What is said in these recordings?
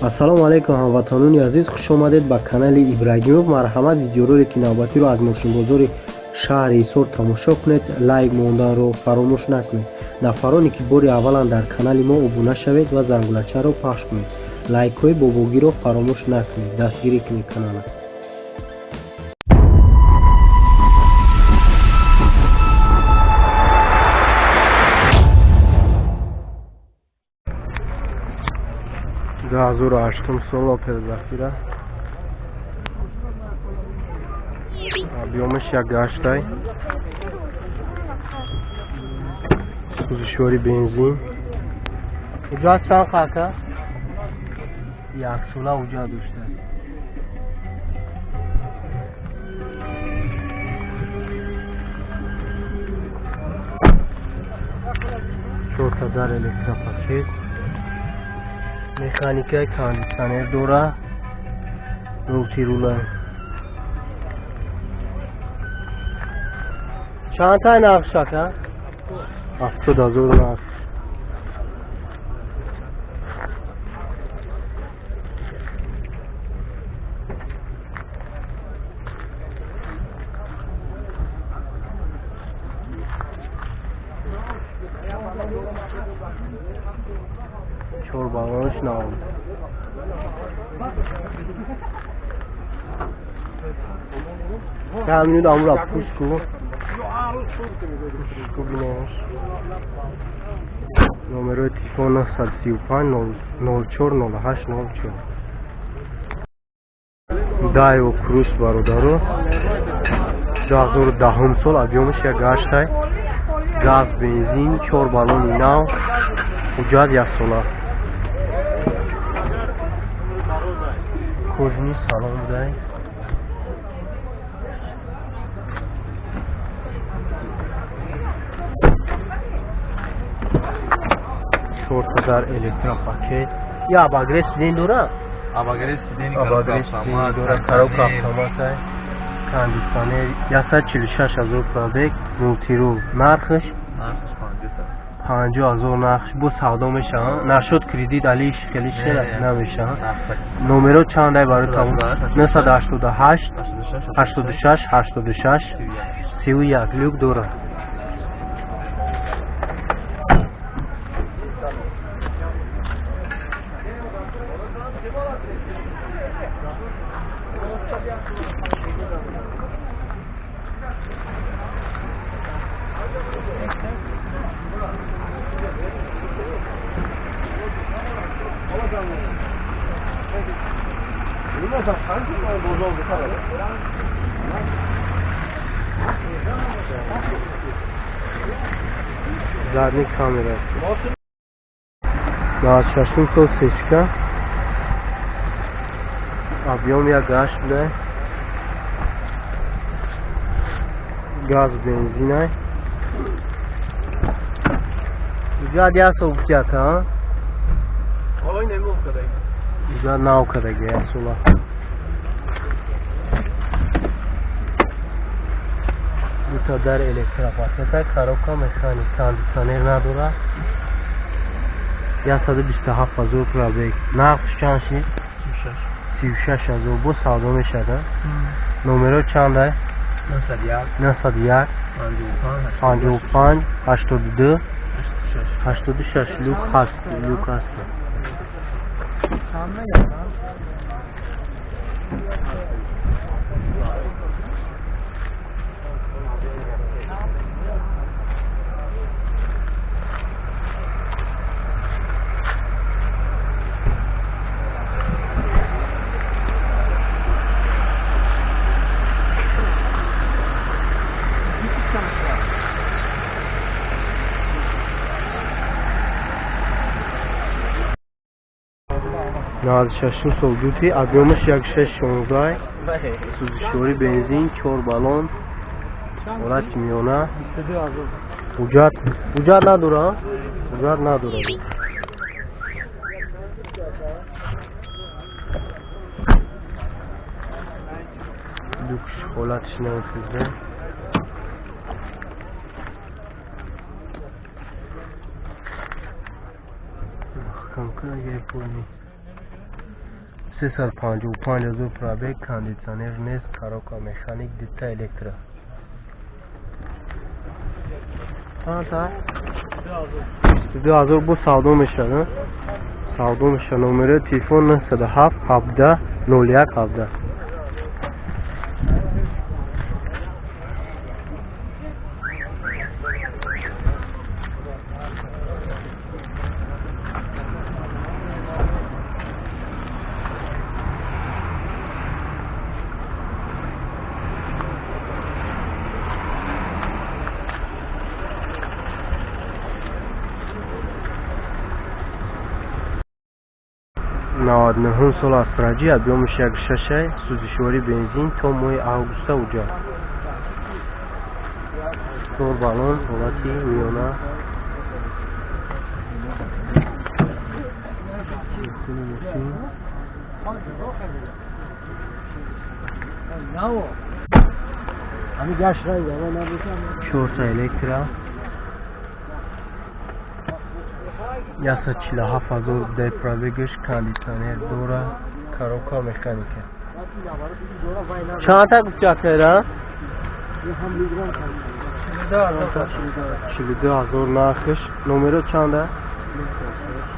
ассалому алайкум ҳамватанони азиз, хуш омадед ба канали Ибрагимов. марҳамат, видеоролики ки навбатиро аз мошинбозори шаҳри Ҳисор тамошо кунед. Лайк монданро фаромӯш накунед. нафароне ки бори авваланд дар канали мо обуна шавед ва зангулачаро пахш кунед. лайкҳои бобогиро фаромӯш накунед. дастгирӣ кунед канала. сол опел-захира объёмаш як гаштай, сӯзишвори бензин. ҳуҷҷат чанд хака? яксола ҳуҷҷат дошта. чорта дар электропакет. механикаи кондитсионер дора. мултирула. чандтай нақш ака? 70,000 нақш. چهار بالانش نام همین امور پوشکو بینش. نمره تلفن 935 04 08 04. دایو کروس برادرو 2010 سال объемش یک گاشتای گاز بنزین 4 بالون ناو ҳуҷҷат як сола. кожни салон дай. чорта дар электропакет. я абагрес сиден дора? Абагрес сидени дора. коробка автомат. кондитсионер 146,000 пробег. мултирул. нархш 50,000 нақш. бо савдо мешавад. нашуд кредит алиш хеле намешавад. номеро чандай баротам? 988 86 86 31 люк дора. задний камера. 26 сол сечка. объем як гаш буда. газ бензинай. ҳуҷҷат як сол бучака. Ой, немоҳкадай. ҳуҷҷат наокадаги як сола. дута дар электропакета. коробка механик. кондитсионер надора. 127,000 пробег. нақш чанд шид? 36,000. бо савдо мешада. номеро чандай? 91 55 82 86 люк ҳаст. шашум сол дути. объемаш 1616. сӯзишвори бензин 4 балон. ҳолати миёна. ҳуҷҷат надора? ҳуҷҷат надора. люкс ҳолатиш намефизда. Kanka gel bu ne? 355,000 پرابگ کاندیسیونر نیست کاروکا مکانیک دیتا الکترا تا 22,000 bu savdo میشه savdo میشه نمره تلفن 907 17 01 17 99 سال استراجی объемش 1.6 سوزشواری بنزین تا ماه август اونجا دور بالون حالتی میانه شورت الکترا 147,000 ده پرابگش کاندیسیونر دوره کاروکا مکانیکه چند تا گفت کرده؟ 42,000 نرخش نمره چنده؟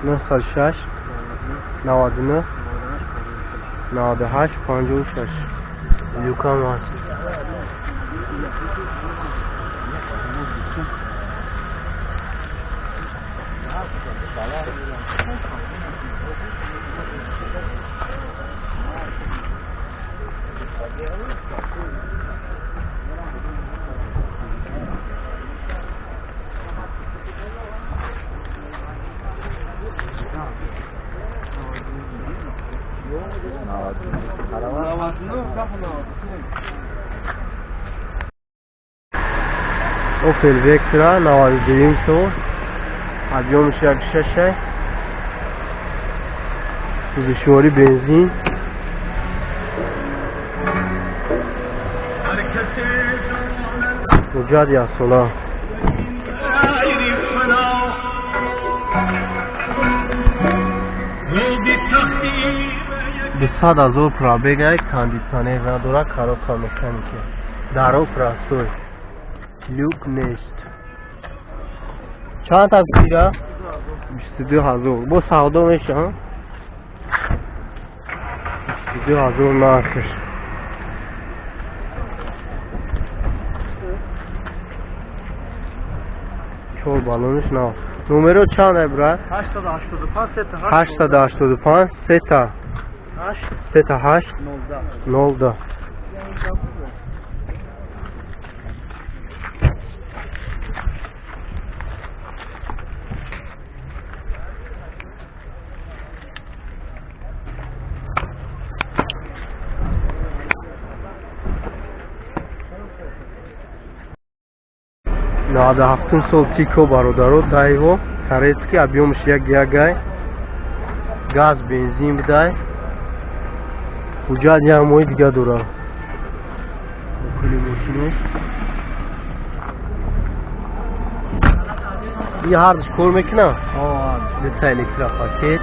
906 99 98 56 لیوکان هست اوپل وکترا 92 سال объемش 1.6 سوزشواری بنزین مجاد یا سولا 200,000 پرابگ کاندیسیونر نداره کاروکا مکانیکه درو پراستوی لوک نیست چند تا گیره 22,000 با سودا میشه 22,000 نرخش چول بالونش نه نمره چنده برات 885 3 تا 8 19 97 سال تیکو برادرو دایو карецкий объемش 1 газ бензин бидай ҳуҷҷат як моҳи дига дора машинаш ин ҳардаш кор мекуна дета электропакет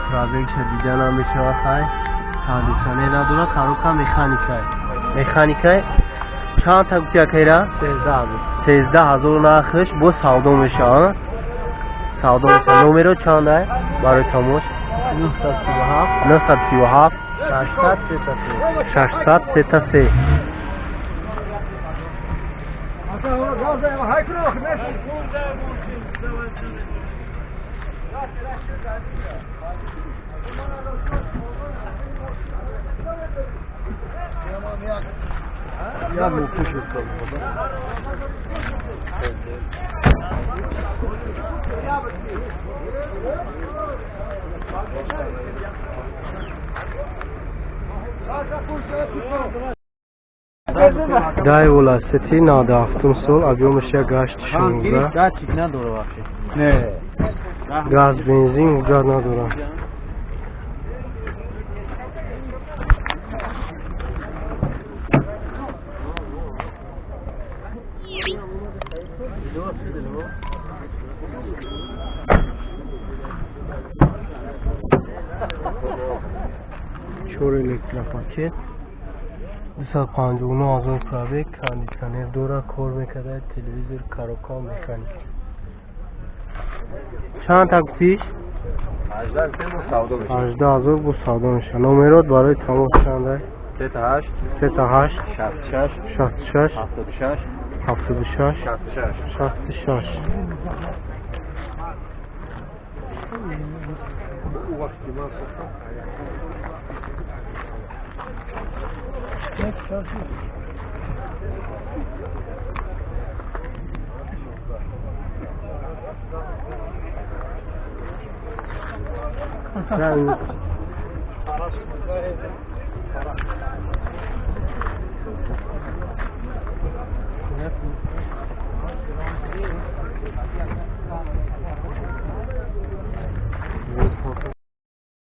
пробегша дида намешава хай кондиционер надора коробка механикай чанд та гуфти якайра 13,000 нархш бо савдо мешава номеро чанда барои тамош 937 633 Я ему пишу дай волости надо автомобиль объемش 1.8 датчик надо вообще газ бензин уже надо 4 електропакет 259,000 пробег, кондиционер дора, кор мекард, телевизор карокам механик. чанд таксиш? 18000 бу савдо мешавад. номерот барои тамос чанд? 38 38 66 66 76 76 66 66. Yani